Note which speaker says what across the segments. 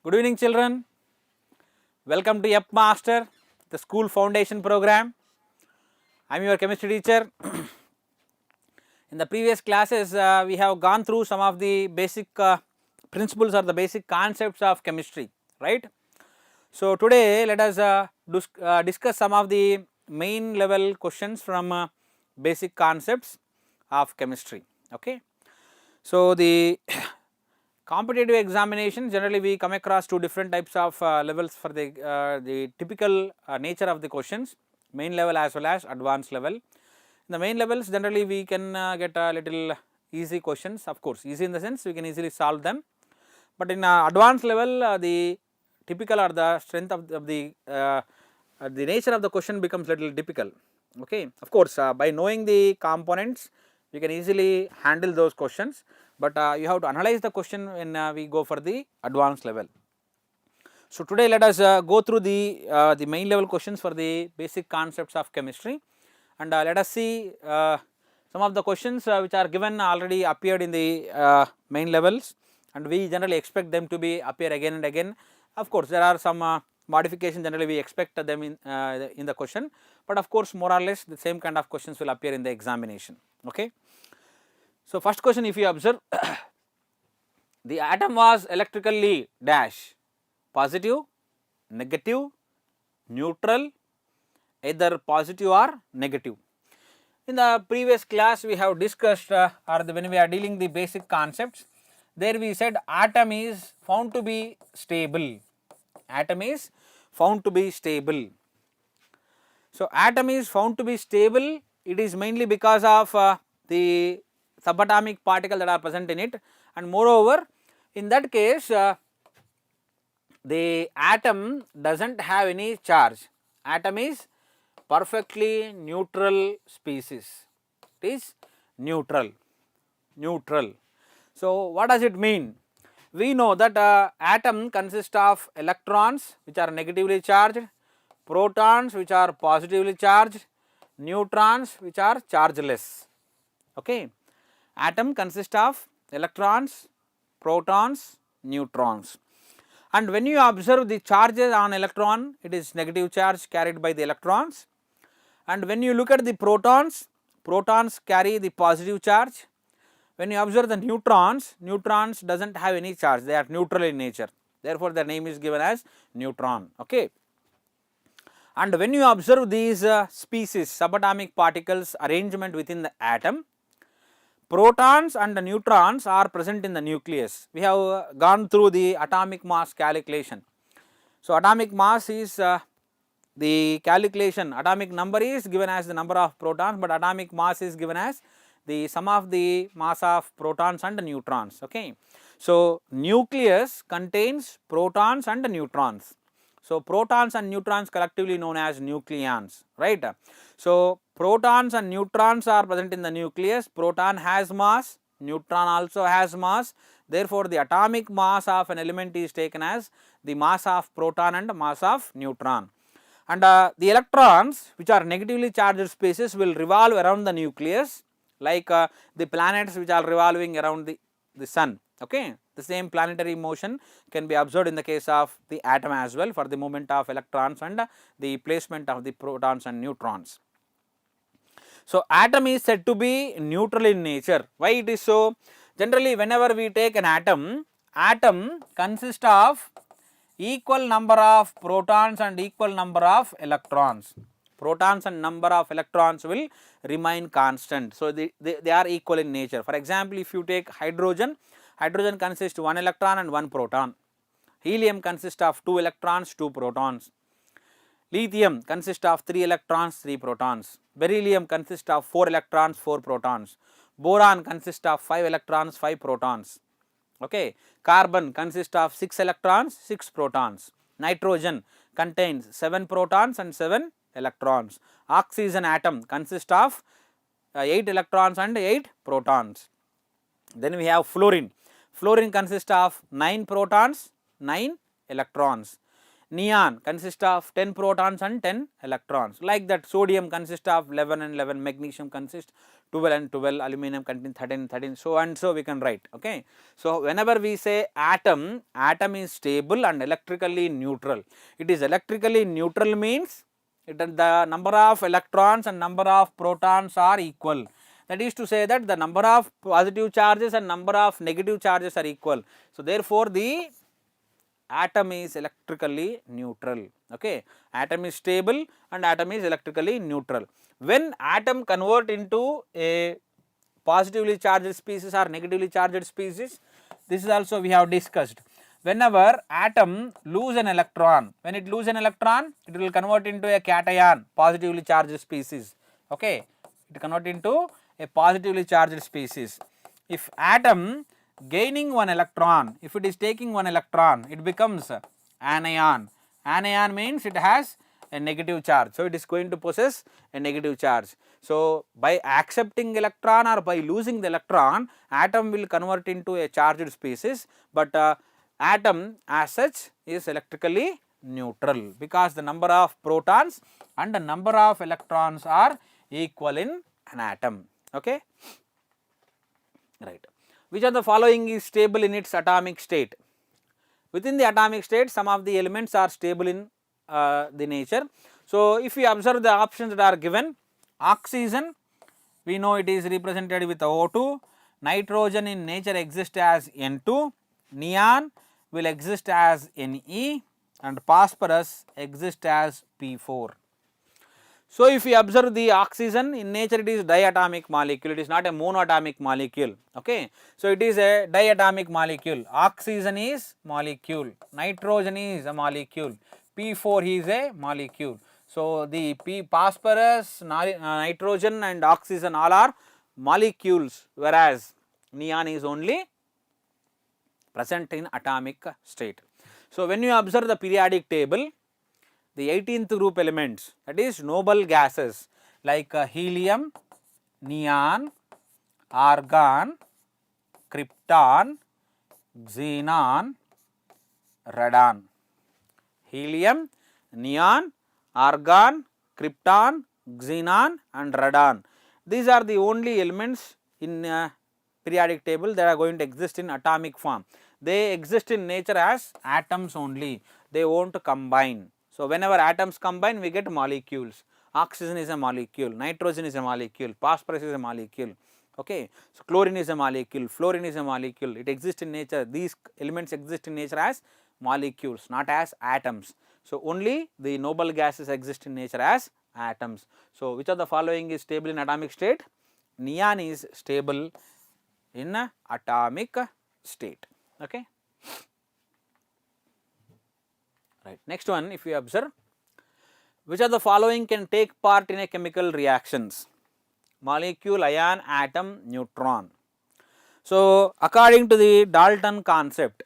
Speaker 1: Good evening children, welcome to Yupp Master, the school foundation program. I am your chemistry teacher. In the previous classes we have gone through some of the basic principles or the basic concepts of chemistry, right. So today let us discuss some of the main level questions from basic concepts of chemistry, okay. So the competitive examination, generally we come across two different types of levels for the typical nature of the questions, main level as well as advanced level. In the main levels generally we can get a little easy questions, of course easy in the sense we can easily solve them, but in advanced level the typical or the strength of the nature of the question becomes little difficult, okay. Of course by knowing the components we can easily handle those questions, but you have to analyze the question when we go for the advanced level. So today let us go through the main level questions for the basic concepts of chemistry, and let us see some of the questions which are given already appeared in the main levels, and we generally expect them to be appear again and again. Of course there are some modifications, generally we expect them in the question, but of course more or less the same kind of questions will appear in the examination, okay. So first question, if you observe, the atom was electrically dash, positive, negative, neutral, either positive or negative. In the previous class we have discussed when we are dealing the basic concepts, there we said atom is found to be stable, atom is found to be stable. So atom is found to be stable, it is mainly because of the subatomic particle that are present in it, and moreover in that case the atom does not have any charge, atom is perfectly neutral species, it is neutral. So what does it mean? We know that atom consists of electrons which are negatively charged, protons which are positively charged, neutrons which are chargeless, okay. Atom consists of electrons, protons, neutrons, and when you observe the charges on electron, it is negative charge carried by the electrons, and when you look at the protons, protons carry the positive charge. When you observe the neutrons, neutrons does not have any charge, they are neutral in nature, therefore the name is given as neutron, okay. And when you observe these species, subatomic particles arrangement within the atom, protons and the neutrons are present in the nucleus. We have gone through the atomic mass calculation. So atomic mass is the calculation, atomic number is given as the number of protons, but atomic mass is given as the sum of the mass of protons and neutrons, okay. So nucleus contains protons and neutrons. So protons and neutrons collectively known as nucleons, right. So protons and neutrons are present in the nucleus, proton has mass, neutron also has mass, therefore the atomic mass of an element is taken as the mass of proton and mass of neutron. And the electrons which are negatively charged species will revolve around the nucleus like the planets which are revolving around the sun, okay. The same planetary motion can be observed in the case of the atom as well for the movement of electrons and the placement of the protons and neutrons. So atom is said to be neutral in nature. Why it is so? Generally whenever we take an atom, atom consists of equal number of protons and equal number of electrons. Protons and number of electrons will remain constant. So they are equal in nature. For example, if you take hydrogen, hydrogen consists 1 electron and 1 proton. Helium consists of 2 electrons, 2 protons. Lithium consists of 3 electrons, 3 protons. Beryllium consists of 4 electrons, 4 protons. Boron consists of 5 electrons, 5 protons, okay. Carbon consists of 6 electrons, 6 protons. Nitrogen contains 7 protons and 7 electrons. Oxygen atom consists of 8 electrons and 8 protons. Then we have fluorine. Fluorine consists of 9 protons, 9 electrons. Neon consists of 10 protons and 10 electrons. Like that, sodium consists of 11 and 11, magnesium consists 12 and 12, aluminum contains 13, 13, so and so we can write. Okay. So whenever we say atom, atom is stable and electrically neutral. It is electrically neutral means the number of electrons and number of protons are equal. That is to say that the number of positive charges and number of negative charges are equal. So therefore the atom is electrically neutral. Okay. Atom is stable and atom is electrically neutral. When atom convert into a positively charged species or negatively charged species, this is also we have discussed. Whenever atom lose an electron, when it lose an electron, it will convert into a cation, positively charged species. Okay. It convert into a positively charged species. If atom gaining one electron, if it is taking one electron, it becomes anion. Anion means it has a negative charge. So it is going to possess a negative charge. So by accepting electron or by losing the electron, atom will convert into a charged species, but atom as such is electrically neutral because the number of protons and the number of electrons are equal in an atom. Okay. Right. Which of the following is stable in its atomic state? Within the atomic state, some of the elements are stable in the nature. So if we observe the options that are given, oxygen, we know it is represented with O2, nitrogen in nature exists as N2, neon will exist as Ne, and phosphorus exists as P4. So if we observe the oxygen, in nature it is diatomic molecule, it is not a monatomic molecule. Okay. So it is a diatomic molecule, oxygen is molecule, nitrogen is a molecule, P4 is a molecule. So the phosphorus, nitrogen and oxygen all are molecules, whereas neon is only present in atomic state. So when you observe the periodic table, the 18th group elements, that is noble gases like helium, neon, argon, krypton, xenon, radon. Helium, neon, argon, krypton, xenon and radon. These are the only elements in periodic table that are going to exist in atomic form. They exist in nature as atoms only, they won't combine. So whenever atoms combine, we get molecules. Oxygen is a molecule, nitrogen is a molecule, phosphorus is a molecule. Okay. So chlorine is a molecule, fluorine is a molecule. It exists in nature. These elements exist in nature as molecules, not as atoms. So only the noble gases exist in nature as atoms. So which of the following is stable in atomic state? Neon is stable in atomic state. Okay. Right. Next one, if we observe, which of the following can take part in a chemical reactions? Molecule, ion, atom, neutron. So according to the Dalton concept,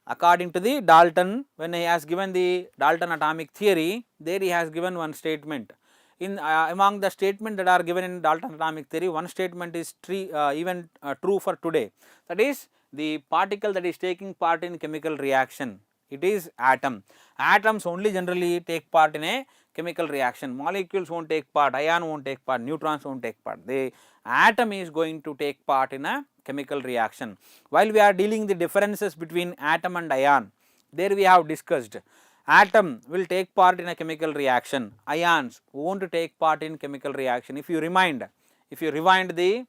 Speaker 1: according to the Dalton, when he has given the Dalton atomic theory, there he has given one statement. In among the statements that are given in Dalton atomic theory, one statement is even true for today. That is, the particle that is taking part in chemical reaction, it is atom. Atoms only generally take part in a chemical reaction. Molecules won't take part, ion won't take part, neutrons won't take part. The atom is going to take part in a chemical reaction. While we are dealing the differences between atom and ion, there we have discussed atom will take part in a chemical reaction, ions won't take part in chemical reaction. If you rewind the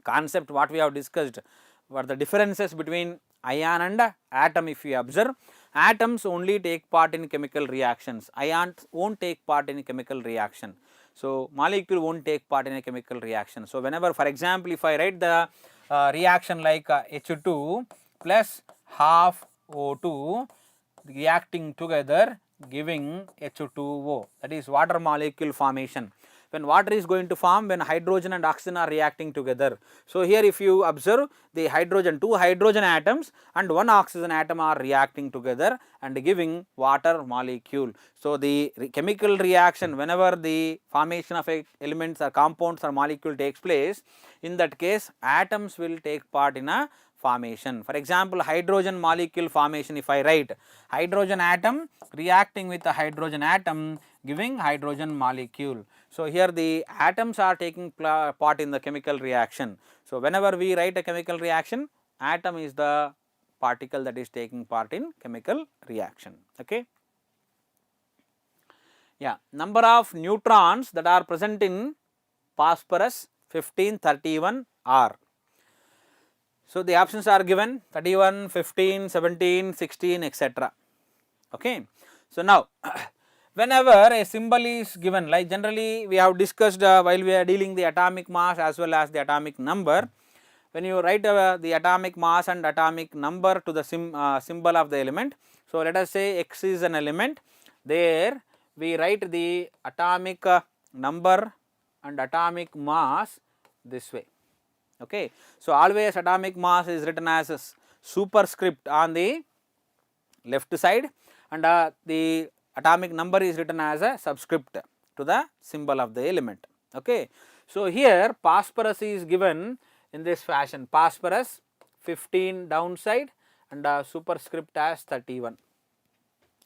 Speaker 1: concept what we have discussed, what the differences between ion and atom, if you observe, atoms only take part in chemical reactions, ions won't take part in chemical reaction. So molecule won't take part in a chemical reaction. So whenever, for example, if I write the reaction like H2 plus half O2 reacting together giving H2O, that is water molecule formation. When water is going to form, when hydrogen and oxygen are reacting together. So here if you observe the hydrogen, two hydrogen atoms and one oxygen atom are reacting together and giving water molecule. So the chemical reaction, whenever the formation of elements or compounds or molecule takes place, in that case atoms will take part in a formation. For example, hydrogen molecule formation, if I write hydrogen atom reacting with a hydrogen atom giving hydrogen molecule. So, here the atoms are taking part in the chemical reaction. So, whenever we write a chemical reaction, atom is the particle that is taking part in chemical reaction. Okay. Yeah, number of neutrons that are present in phosphorus 1531 are. So, the options are given 31, 15, 17, 16, etc. Okay. So, now whenever a symbol is given, like generally we have discussed while we are dealing the atomic mass as well as the atomic number, when you write the atomic mass and atomic number to the symbol of the element. So, let us say X is an element, there we write the atomic number and atomic mass this way. Okay. So, always atomic mass is written as a superscript on the left side, and the atomic number is written as a subscript to the symbol of the element. Okay. So, here phosphorus is given in this fashion, phosphorus 15 downside and superscript as 31,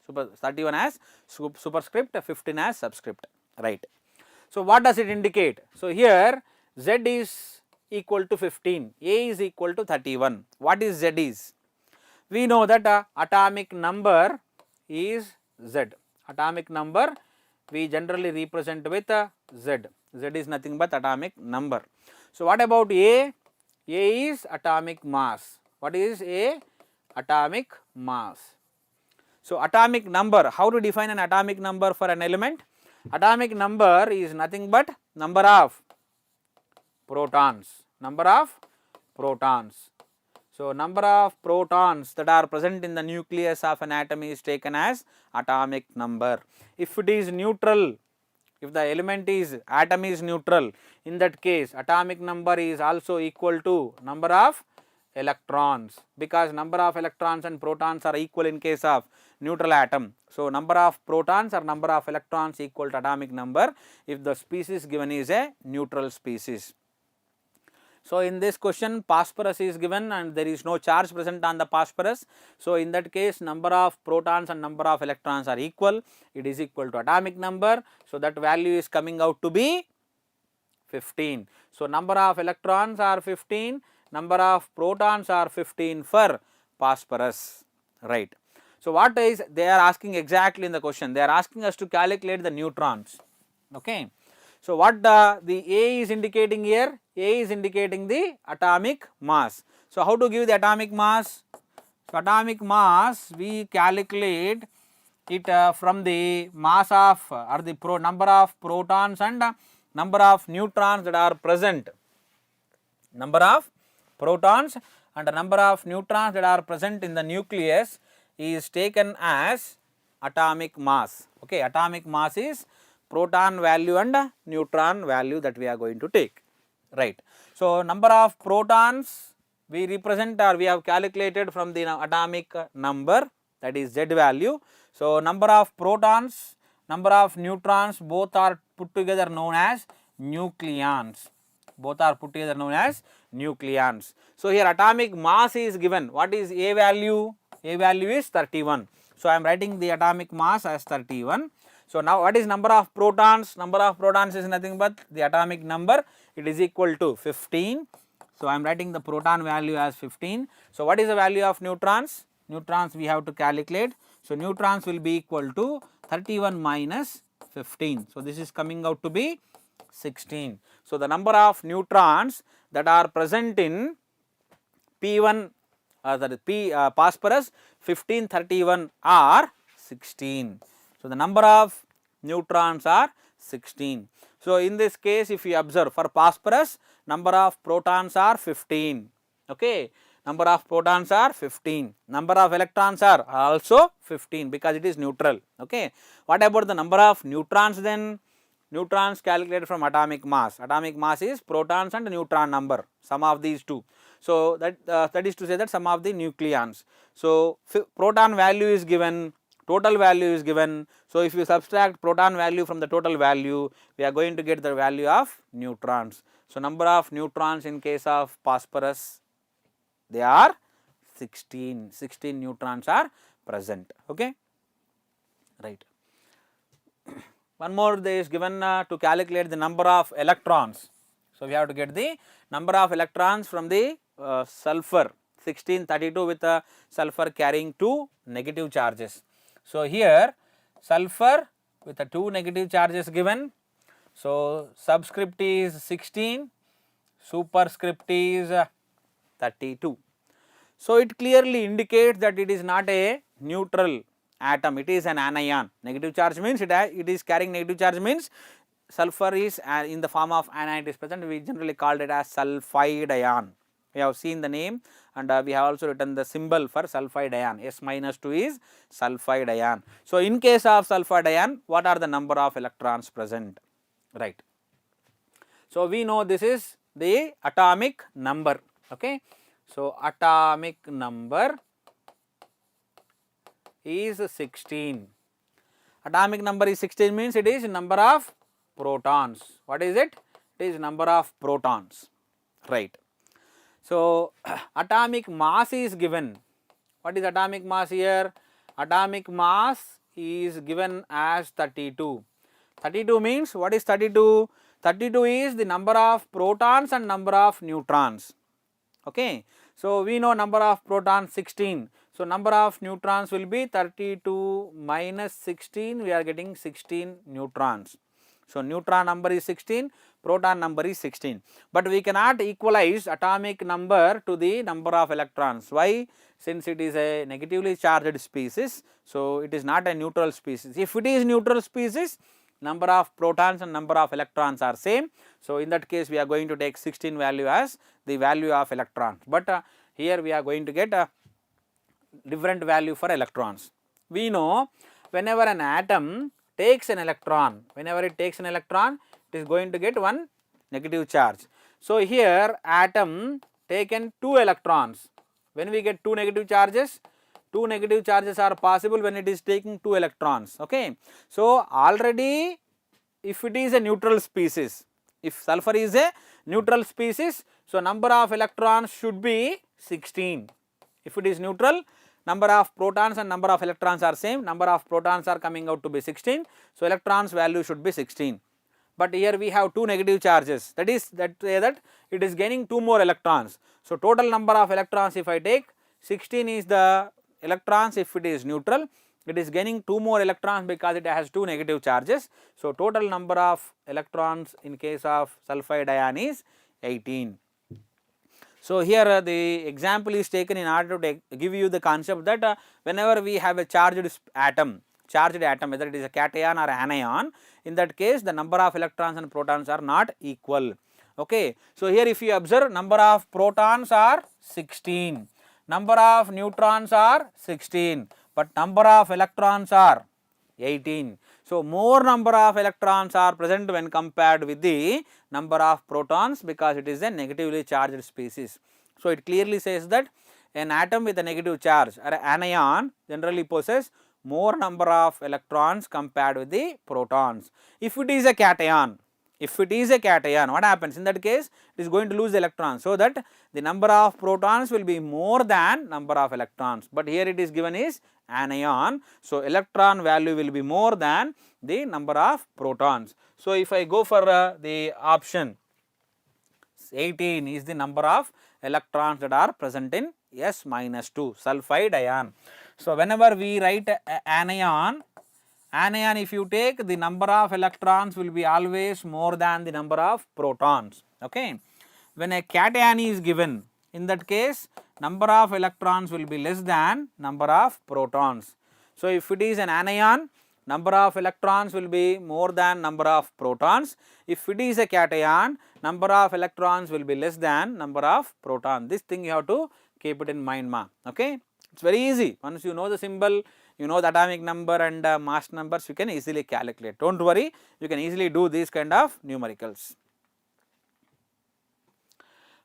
Speaker 1: 31 as superscript, 15 as subscript, right. So, what does it indicate? So, here Z is equal to 15, A is equal to 31. What is Z is? We know that atomic number is Z. Atomic number we generally represent with Z. Z is nothing but atomic number. So, what about A? A is atomic mass. What is A? Atomic mass. So, atomic number, how to define an atomic number for an element? Atomic number is nothing but number of protons, number of protons. So, number of protons that are present in the nucleus of an atom is taken as atomic number. If it is neutral, if the element is atom is neutral, in that case atomic number is also equal to number of electrons, because number of electrons and protons are equal in case of neutral atom. So, number of protons or number of electrons equal to atomic number if the species given is a neutral species. So, in this question phosphorus is given and there is no charge present on the phosphorus. So, in that case number of protons and number of electrons are equal, it is equal to atomic number. So, that value is coming out to be 15. So, number of electrons are 15, number of protons are 15 for phosphorus, right. So, what is they are asking exactly in the question? They are asking us to calculate the neutrons. Okay. So, what the A is indicating here? A is indicating the atomic mass. So, how to give the atomic mass? So, atomic mass we calculate it from the mass of or the number of protons and number of neutrons that are present. Number of protons and number of neutrons that are present in the nucleus is taken as atomic mass. Okay, atomic mass is proton value and neutron value that we are going to take, right. So, number of protons we represent or we have calculated from the atomic number, that is Z value. So, number of protons, number of neutrons both are put together known as nucleons, both are put together known as nucleons. So, here atomic mass is given. What is A value? A value is 31. So, I am writing the atomic mass as 31. So, now what is number of protons? Number of protons is nothing but the atomic number, it is equal to 15. So, I am writing the proton value as 15. So, what is the value of neutrons? Neutrons we have to calculate. So, neutrons will be equal to 31 minus 15. So, this is coming out to be 16. So, the number of neutrons that are present in P1 phosphorus 1531 are 16. So, the number of neutrons are 16. So, in this case if you observe for phosphorus number of protons are 15, okay, number of protons are 15, number of electrons are also 15 because it is neutral, okay. What about the number of neutrons then? Neutrons calculated from atomic mass. Atomic mass is protons and neutron number, sum of these two. So, that is to say that sum of the nucleons. So, proton value is given, total value is given. So, if you subtract proton value from the total value, we are going to get the value of neutrons. So, number of neutrons in case of phosphorus, they are 16, 16 neutrons are present, okay, right. one more there is given to calculate the number of electrons. So, we have to get the number of electrons from the sulfur 1632 with a sulfur carrying 2 negative charges. So, here sulfur with the 2 negative charges given. So, subscript is 16, superscript is 32. So, it clearly indicates that it is not a neutral atom, it is an anion. Negative charge means it is carrying negative charge, means sulfur is in the form of anion, it is present. We generally called it as sulphide ion. We have seen the name, and we have also written the symbol for sulphide ion. S minus 2 is sulphide ion. So, in case of sulphide ion, what are the number of electrons present? Right. So, we know this is the atomic number. Okay. So, atomic number is 16. Atomic number is 16 means it is number of protons. What is it? It is number of protons. Right. So, atomic mass is given. What is atomic mass here? Atomic mass is given as 32. 32 means what is 32? 32 is the number of protons and number of neutrons. Okay. So, we know number of protons 16. So, number of neutrons will be 32 minus 16, we are getting 16 neutrons. So, neutron number is 16, proton number is 16, but we cannot equalize atomic number to the number of electrons. Why? Since it is a negatively charged species, so it is not a neutral species. If it is neutral species, number of protons and number of electrons are same. So, in that case we are going to take 16 value as the value of electrons, but here we are going to get a different value for electrons. We know whenever an atom takes an electron, whenever it takes an electron, it is going to get one negative charge. So, here atom taken 2 electrons. When we get 2 negative charges, 2 negative charges are possible when it is taking 2 electrons. Okay. So, already if it is a neutral species, if sulfur is a neutral species, so number of electrons should be 16. If it is neutral, number of protons and number of electrons are same, number of protons are coming out to be 16. So, electrons value should be 16. But here we have 2 negative charges, that is that it is gaining 2 more electrons. So, total number of electrons if I take 16 is the electrons if it is neutral, it is gaining 2 more electrons because it has 2 negative charges. So, total number of electrons in case of sulphide ion is 18. So, here the example is taken in order to give you the concept that whenever we have a charged atom, whether it is a cation or anion, in that case the number of electrons and protons are not equal. Okay. So, here if you observe, number of protons are 16, number of neutrons are 16, but number of electrons are 18. So, more number of electrons are present when compared with the number of protons because it is a negatively charged species. So, it clearly says that an atom with a negative charge or an anion generally possesses more number of electrons compared with the protons. If it is a cation, what happens? In that case, it is going to lose electrons, so that the number of protons will be more than number of electrons, but here it is given is anion. So, electron value will be more than the number of protons. So, if I go for the option 18 is the number of electrons that are present in S minus 2 sulphide ion. So, whenever we write anion, if you take, the number of electrons will be always more than the number of protons. Okay. When a cation is given, in that case number of electrons will be less than number of protons. So, if it is an anion, number of electrons will be more than number of protons. If it is a cation, number of electrons will be less than number of protons. This thing you have to keep it in mind, ma. Okay. It is very easy. Once you know the symbol, you know the atomic number and mass numbers, you can easily calculate. Do not worry, you can easily do these kind of numericals.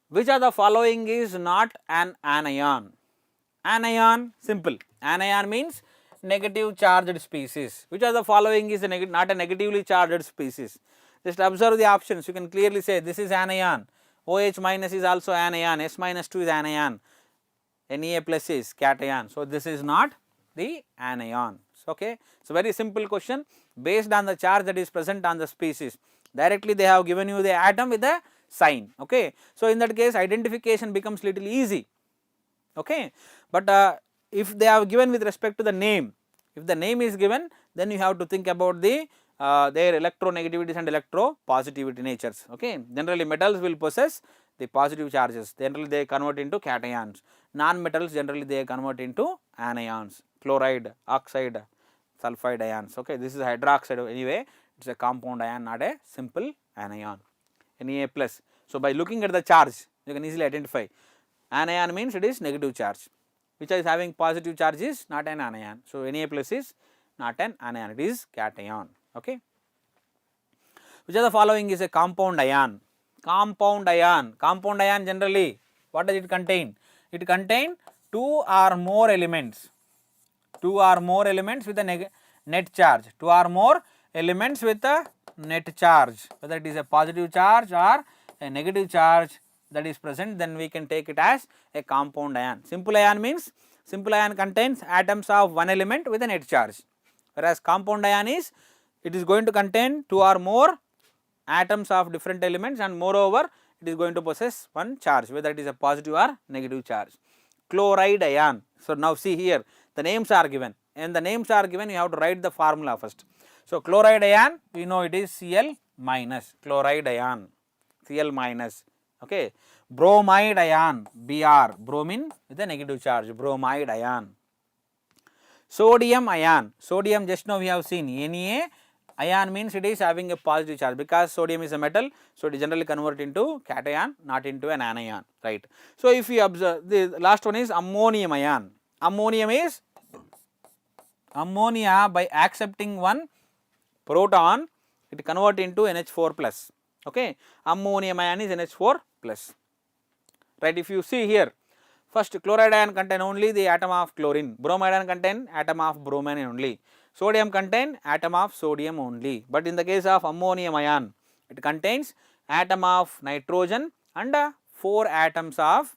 Speaker 1: Which of the following is not an anion? Anion, simple. Anion means negative charged species. Which of the following is not a negatively charged species? Just observe the options, you can clearly say this is anion, OH minus is also anion, S minus 2 is anion, Na plus is cation. So, this is not the anion. Okay, so very simple question based on the charge that is present on the species. Directly they have given you the atom with a sign. Okay, so in that case identification becomes little easy. Okay, but if they have given with respect to the name, if the name is given, then you have to think about the their electronegativities and electropositivity natures. Okay, generally metals will possess the positive charges, generally they convert into cations. Non-metals generally they convert into anions, chloride, oxide, sulphide ions. Okay, this is hydroxide anyway, it is a compound ion, not a simple anion. Na plus. So by looking at the charge, you can easily identify. Anion means it is negative charge, which is having positive charge is not an anion. So Na plus is not an anion, it is cation. Okay. Which of the following is a compound ion? Compound ion. Compound ion generally what does it contain? It contain two or more elements. Two or more elements with a net charge. Two or more elements with a net charge. Whether it is a positive charge or a negative charge that is present, then we can take it as a compound ion. Simple ion means simple ion contains atoms of one element with a net charge, whereas compound ion is it is going to contain two or more atoms of different elements and moreover it is going to possess one charge, whether it is a positive or negative charge. Chloride ion. So now see here the names are given, and the names are given you have to write the formula first. So chloride ion we know it is Cl minus, chloride ion Cl minus. Okay. Bromide ion Br, bromine with a negative charge, bromide ion. Sodium ion, sodium just now we have seen Na. Ion means it is having a positive charge, because sodium is a metal, so it is generally converted into cation, not into an anion, right. So if we observe the last one is ammonium ion. Ammonium is ammonia by accepting one proton it convert into NH4 plus. Okay, ammonium ion is NH4 plus, right. If you see here, first chloride ion contain only the atom of chlorine, bromide ion contain atom of bromine only, sodium contain atom of sodium only, but in the case of ammonium ion it contains atom of nitrogen and 4 atoms of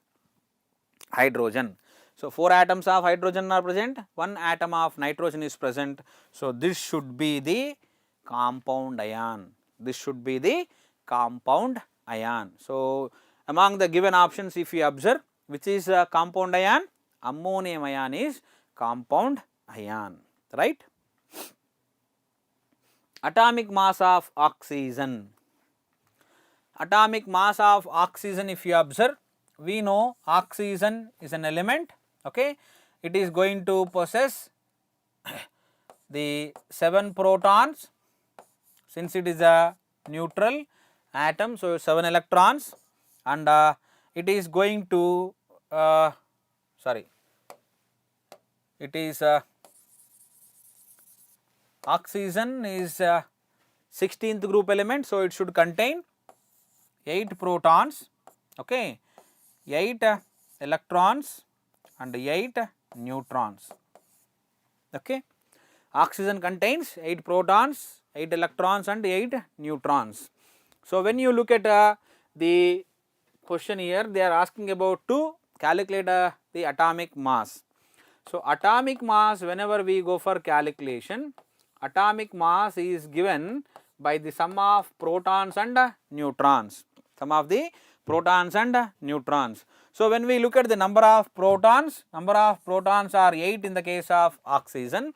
Speaker 1: hydrogen. So 4 atoms of hydrogen are present, 1 atom of nitrogen is present. So this should be the compound ion, this should be the compound ion. So among the given options if you observe, which is a compound ion? Ammonium ion is compound ion, right. Atomic mass of oxygen. Atomic mass of oxygen if you observe, we know oxygen is an element. Okay, it is going to possess the 7 protons, since it is a neutral atom, so 7 electrons, and it is going to it is oxygen is 16th group element, so it should contain 8 protons, okay, 8 electrons and 8 neutrons. Okay, oxygen contains 8 protons, 8 electrons and 8 neutrons. So when you look at the question here, they are asking about to calculate the atomic mass. So atomic mass, whenever we go for calculation, atomic mass is given by the sum of protons and neutrons, sum of the protons and neutrons. So when we look at the number of protons are 8 in the case of oxygen,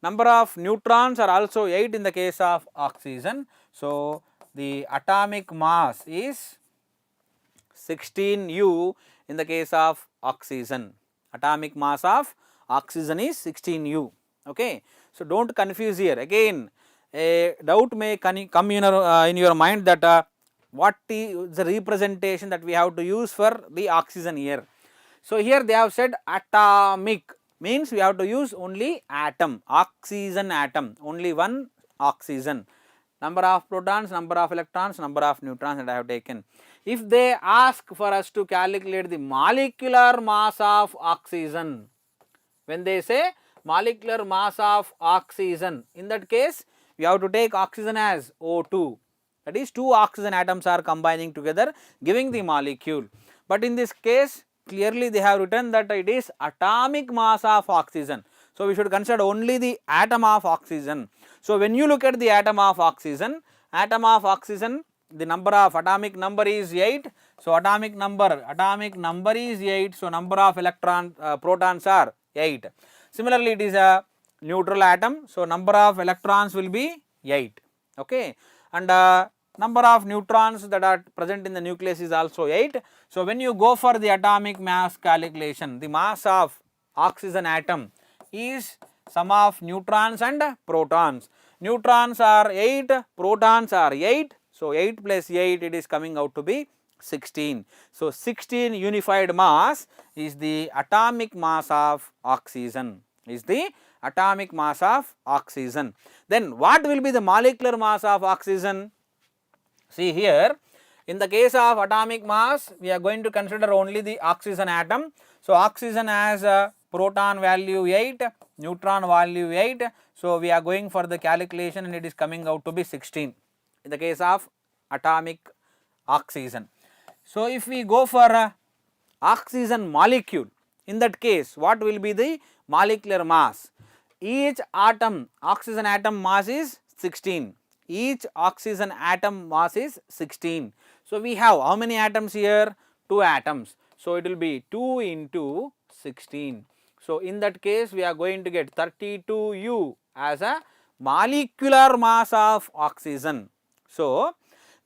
Speaker 1: number of neutrons are also 8 in the case of oxygen. So the atomic mass is 16U in the case of oxygen. Atomic mass of oxygen is 16U. Okay. So don't confuse here. Again, a doubt may come in your mind that what is the representation that we have to use for the oxygen here. So here they have said atomic means we have to use only atom, oxygen atom, only one oxygen. Number of protons, number of electrons, number of neutrons that I have taken. If they ask for us to calculate the molecular mass of oxygen, when they say molecular mass of oxygen, in that case we have to take oxygen as O2, that is 2 oxygen atoms are combining together giving the molecule. But in this case clearly they have written that it is atomic mass of oxygen. So we should consider only the atom of oxygen. So when you look at the atom of oxygen, the number of atomic number is 8. So atomic number is 8. So number of protons are 8. Similarly, it is a neutral atom. So number of electrons will be 8. Okay, and number of neutrons that are present in the nucleus is also 8. So when you go for the atomic mass calculation, the mass of oxygen atom is sum of neutrons and protons. Neutrons are 8, protons are 8. So 8 plus 8, it is coming out to be 16. So 16 unified mass is the atomic mass of oxygen, Then what will be the molecular mass of oxygen? See here, in the case of atomic mass, we are going to consider only the oxygen atom. So oxygen has a proton value 8, neutron value 8. So we are going for the calculation and it is coming out to be 16 in the case of atomic oxygen. So if we go for oxygen molecule, in that case what will be the molecular mass? Each atom, oxygen atom mass is 16. Each oxygen atom mass is 16. So we have how many atoms here? 2 atoms. So it will be 2 into 16. So in that case we are going to get 32U as a molecular mass of oxygen. So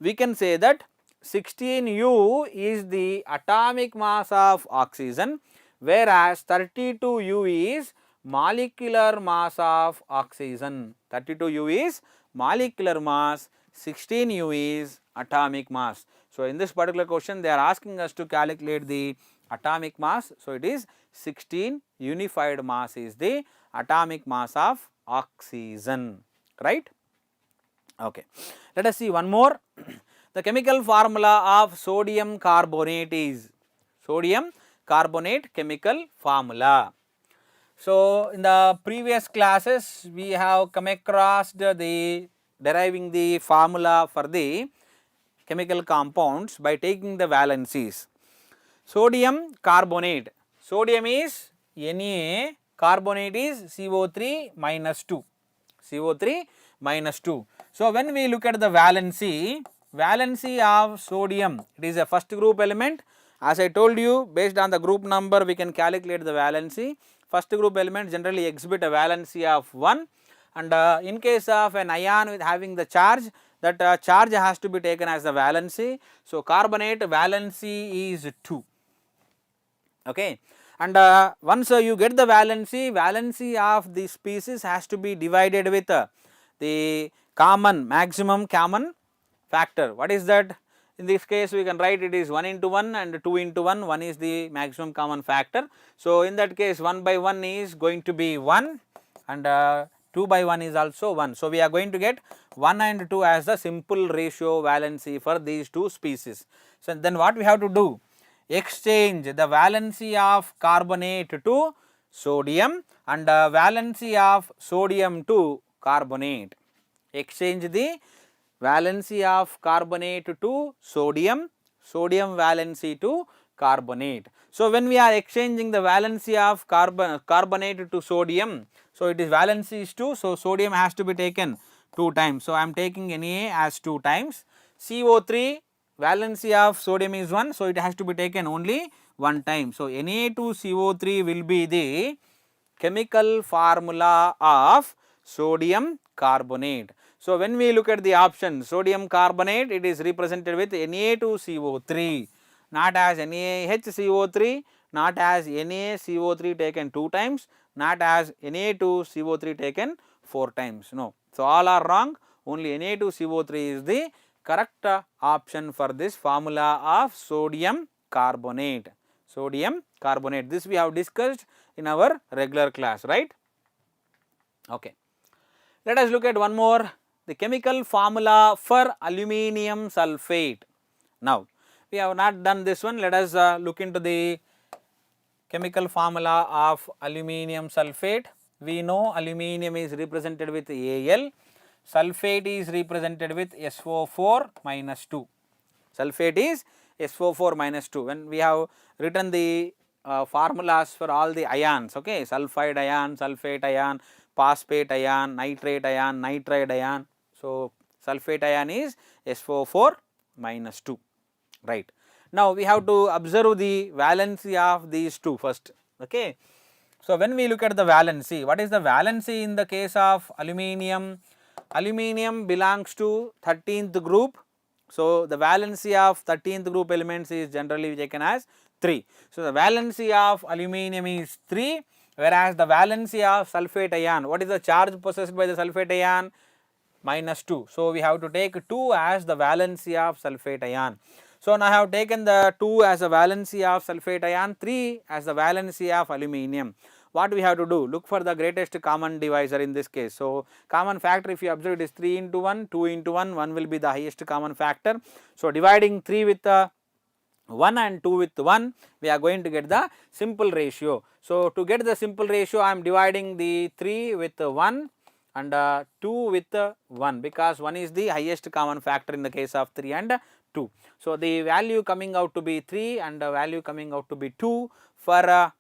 Speaker 1: we can say that 16U is the atomic mass of oxygen, whereas 32U is molecular mass of oxygen. 32U is molecular mass, 16U is atomic mass. So in this particular question they are asking us to calculate the atomic mass. So it is 16 unified mass is the atomic mass of oxygen, right? Okay. Let us see one more. The chemical formula of sodium carbonate is sodium carbonate chemical formula. So in the previous classes we have come across the deriving the formula for the chemical compounds by taking the valencies. Sodium carbonate, sodium is Na, carbonate is CO3 minus 2, CO3 minus 2. So when we look at the valency of sodium, it is a first group element. As I told you, based on the group number we can calculate the valency. First group element generally exhibit a valency of 1, and in case of an ion with having the charge, that charge has to be taken as the valency. So carbonate valency is 2. Okay, and once you get the valency of the species has to be divided with the maximum common factor. What is that? In this case we can write it is 1 into 1 and 2 into 1, 1 is the maximum common factor. So in that case 1 by 1 is going to be 1 and 2 by 1 is also 1. So we are going to get 1 and 2 as the simple ratio valency for these two species. So then what we have to do? Exchange the valency of carbonate to sodium and valency of sodium to carbonate. Exchange the valency of carbonate to sodium, sodium valency to carbonate. So when we are exchanging the valency of carbonate to sodium, so it is valency is 2, so sodium has to be taken 2 times. So I am taking Na as 2 times. CO3 valency of sodium is 1, so it has to be taken only 1 time. So Na2CO3 will be the chemical formula of sodium carbonate. So when we look at the option sodium carbonate, it is represented with Na2CO3, not as NaHCO3, not as NaCO3 taken 2 times, not as Na2CO3 taken 4 times. No. So all are wrong, only Na2CO3 is the correct option for this formula of sodium carbonate. Sodium carbonate, this we have discussed in our regular class, right? Okay. Let us look at one more, the chemical formula for aluminium sulphate. Now we have not done this one, let us look into the chemical formula of aluminium sulphate. We know aluminium is represented with Al, sulphate is represented with SO4 minus 2. Sulphate is SO4 minus 2. When we have written the formulas for all the ions, okay, sulfide ion, sulphate ion, phosphate ion, nitrate ion, nitride ion. So, sulphate ion is SO4 minus 2, right. Now, we have to observe the valency of these two first, okay. So, when we look at the valency, what is the valency in the case of aluminium? Aluminium belongs to 13th group. So, the valency of 13th group elements is generally taken as 3. So, the valency of aluminium is 3, whereas the valency of sulphate ion, what is the charge possessed by the sulphate ion? Minus 2. So, we have to take 2 as the valency of sulphate ion. So, now I have taken the 2 as the valency of sulphate ion, 3 as the valency of aluminium. What we have to do? Look for the greatest common divisor in this case. So, common factor, if you observe, it is 3 into 1, 2 into 1, 1 will be the highest common factor. So, dividing 3 with 1 and 2 with 1, we are going to get the simple ratio. So, to get the simple ratio, I am dividing the 3 with 1 and 2 with 1, because 1 is the highest common factor in the case of 3 and 2. So, the value coming out to be 3 and the value coming out to be 2 for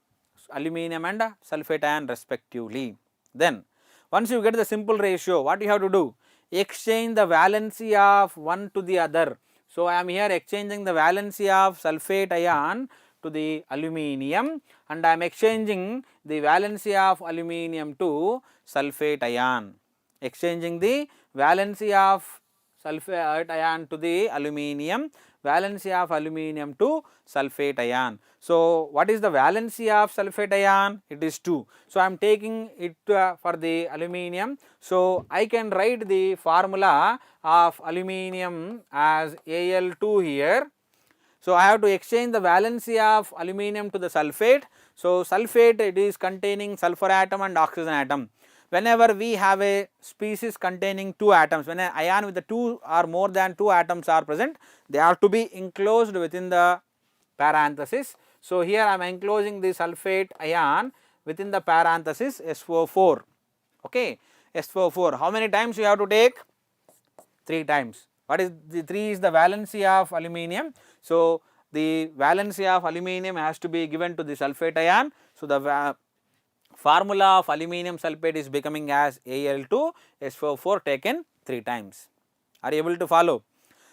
Speaker 1: aluminium and sulphate ion respectively. Then, once you get the simple ratio, what you have to do? Exchange the valency of one to the other. So, I am here exchanging the valency of sulphate ion to the aluminium, and I am exchanging the valency of aluminium to sulphate ion. Exchanging the valency of sulphate ion to the aluminium, valency of aluminium to sulphate ion. So, what is the valency of sulphate ion? It is 2. So, I am taking it for the aluminium. So, I can write the formula of aluminium as Al2 here. So, I have to exchange the valency of aluminium to the sulphate. So, sulphate, it is containing sulfur atom and oxygen atom. Whenever we have a species containing 2 atoms, when an ion with the 2 or more than 2 atoms are present, they are to be enclosed within the parenthesis. So, here I am enclosing the sulphate ion within the parenthesis SO4, okay. SO4, how many times you have to take? 3 times. What is the 3 is the valency of aluminium. So, the valency of aluminium has to be given to the sulphate ion. So, the formula of aluminium sulphate is becoming as Al2 SO4 taken 3 times. Are you able to follow?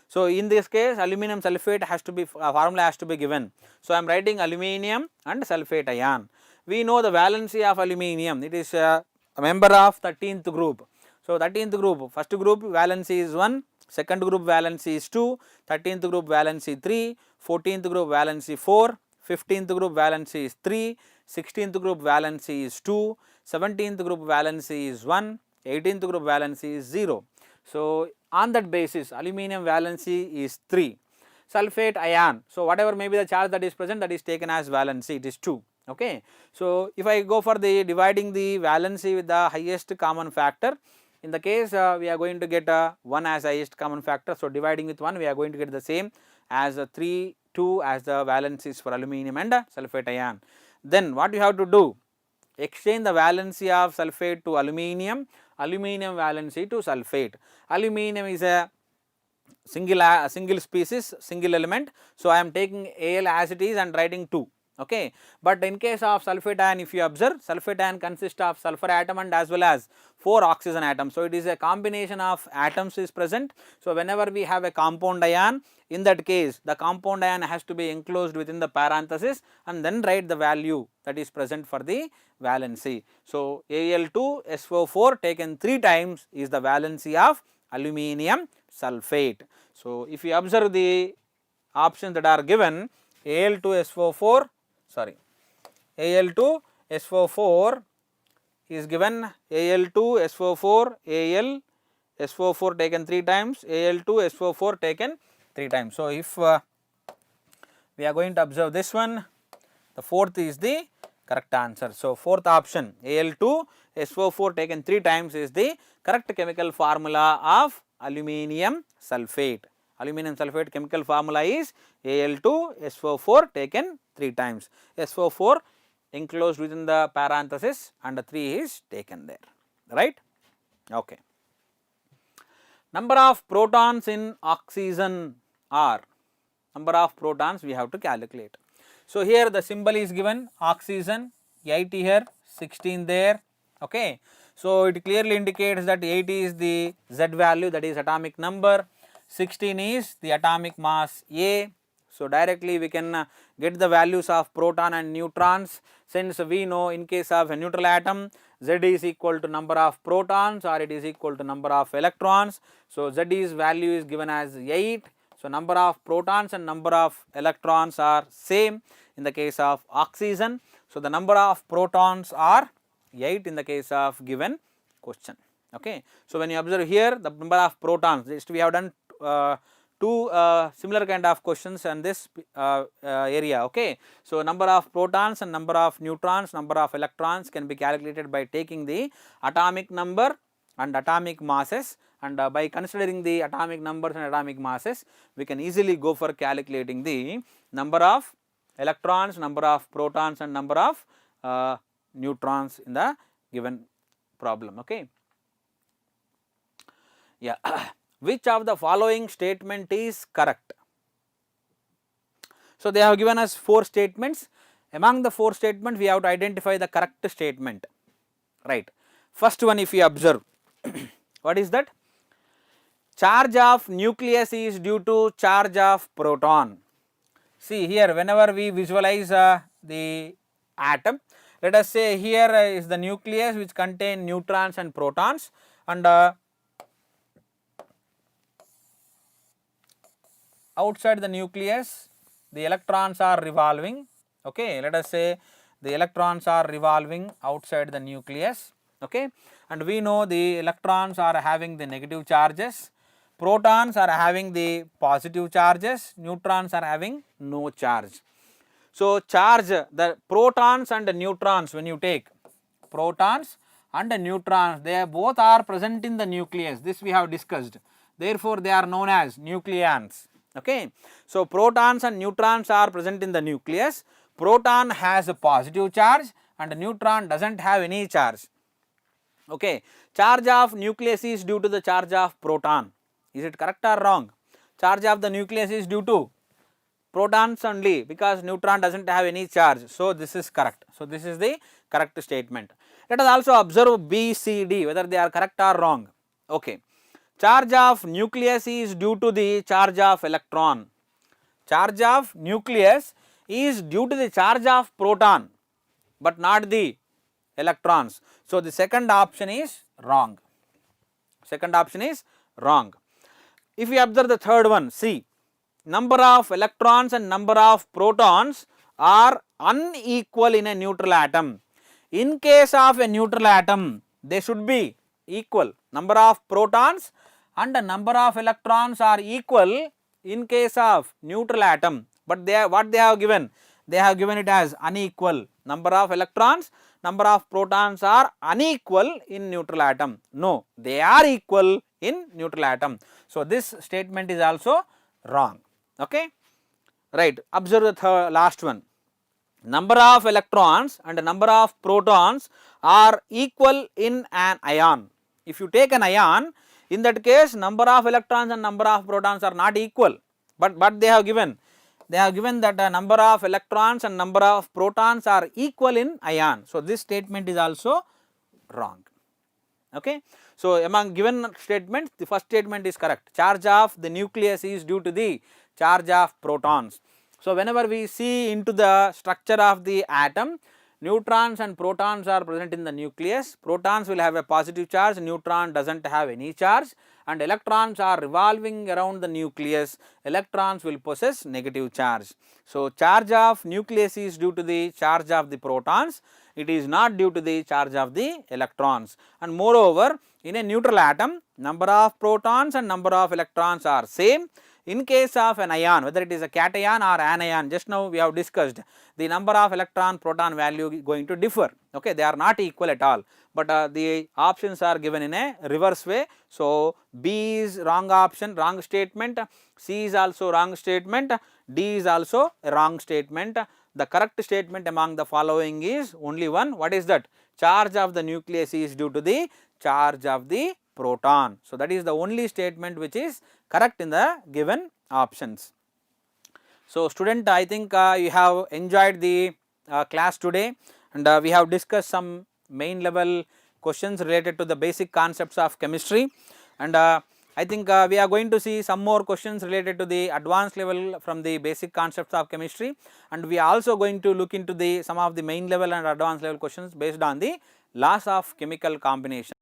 Speaker 1: So, in this case aluminium sulphate has to be formula has to be given. So, I am writing aluminium and sulphate ion. We know the valency of aluminium, it is a member of 13th group. So, 13th group, first group valency is 1, second group valency is 2, 13th group valency 3, 14th group valency 4, 15th group valency is 3, 16th group valency is 2, 17th group valency is 1, 18th group valency is 0. So, on that basis aluminium valency is 3. Sulphate ion, so whatever may be the charge that is present, that is taken as valency, it is 2, okay. So, if I go for the dividing the valency with the highest common factor, in the case we are going to get 1 as highest common factor. So, dividing with 1 we are going to get the same as 3, 2 as the valencies for aluminium and sulphate ion. Then what you have to do? Exchange the valency of sulphate to aluminium, aluminium valency to sulphate. Aluminium is a single species, single element. So, I am taking Al as it is and writing 2, okay. But in case of sulphate ion, if you observe, sulphate ion consists of sulfur atom and as well as 4 oxygen atoms. So, it is a combination of atoms is present. So, whenever we have a compound ion, in that case the compound ion has to be enclosed within the parenthesis and then write the value that is present for the valency. So, Al2 SO4 taken 3 times is the valency of aluminium sulphate. So, if you observe the options that are given, Al2 SO4, sorry, Al2 SO4 is given Al2 SO4, Al SO4 taken 3 times, Al2 SO4 taken 3 times. So, if we are going to observe this one, the fourth is the correct answer. So, fourth option Al2 SO4 taken 3 times is the correct chemical formula of aluminium sulphate. Aluminium sulphate chemical formula is Al2 SO4 taken 3 times. SO4 enclosed within the parenthesis and 3 is taken there, right. Okay. Number of protons in oxygen are, number of protons we have to calculate. So here the symbol is given oxygen, 8 here, 16 there, okay. So it clearly indicates that 8 is the Z value, that is atomic number, 16 is the atomic mass A. So directly we can get the values of proton and neutrons, since we know in case of a neutral atom Z is equal to number of protons or it is equal to number of electrons. So Z's value is given as 8. So number of protons and number of electrons are same in the case of oxygen. So the number of protons are 8 in the case of given question, okay. So when you observe here the number of protons, just we have done two similar kind of questions in this area, okay. So number of protons and number of neutrons, number of electrons can be calculated by taking the atomic number and atomic masses, and by considering the atomic numbers and atomic masses we can easily go for calculating the number of electrons, number of protons and number of neutrons in the given problem, okay. Yeah. Which of the following statement is correct? So they have given us 4 statements. Among the 4 statements we have to identify the correct statement, right. First one, if you observe, what is that? Charge of nucleus is due to charge of proton. See here, whenever we visualize the atom, let us say here is the nucleus which contain neutrons and protons, and outside the nucleus the electrons are revolving, okay. Let us say the electrons are revolving outside the nucleus, okay, and we know the electrons are having the negative charges, protons are having the positive charges, neutrons are having no charge. So charge, the protons and the neutrons, when you take protons and the neutrons, they both are present in the nucleus, this we have discussed, therefore they are known as nucleons, okay. So protons and neutrons are present in the nucleus, proton has a positive charge and neutron does not have any charge, okay. Charge of nucleus is due to the charge of proton, is it correct or wrong? Charge of the nucleus is due to protons only, because neutron does not have any charge, so this is correct. So this is the correct statement. Let us also observe B, C, D, whether they are correct or wrong, okay. Charge of nucleus is due to the charge of electron, charge of nucleus is due to the charge of proton but not the electrons. So the second option is wrong, second option is wrong. If we observe the third one, see, number of electrons and number of protons are unequal in a neutral atom. In case of a neutral atom they should be equal, number of protons and the number of electrons are equal in case of neutral atom, but what they have given? They have given it as unequal, number of electrons, number of protons are unequal in neutral atom. No, they are equal in neutral atom. So this statement is also wrong, okay, right. Observe the last one, number of electrons and number of protons are equal in an ion. If you take an ion, in that case number of electrons and number of protons are not equal, but they have given that number of electrons and number of protons are equal in ion. So this statement is also wrong, okay. So among given statements the first statement is correct, charge of the nucleus is due to the charge of protons. So whenever we see into the structure of the atom, neutrons and protons are present in the nucleus, protons will have a positive charge, neutron does not have any charge, and electrons are revolving around the nucleus, electrons will possess negative charge. So charge of nucleus is due to the charge of the protons, it is not due to the charge of the electrons, and moreover in a neutral atom number of protons and number of electrons are same. In case of an ion, whether it is a cation or anion, just now we have discussed, the number of electron proton value going to differ, okay, they are not equal at all, but the options are given in a reverse way. So B is wrong option, wrong statement, C is also wrong statement, D is also a wrong statement. The correct statement among the following is only one, what is that? Charge of the nucleus is due to the charge of the proton. So that is the only statement which is correct in the given options. So, student, I think you have enjoyed the class today, and we have discussed some main level questions related to the basic concepts of chemistry, and I think we are going to see some more questions related to the advanced level from the basic concepts of chemistry, and we are also going to look into the some of the main level and advanced level questions based on the laws of chemical combination.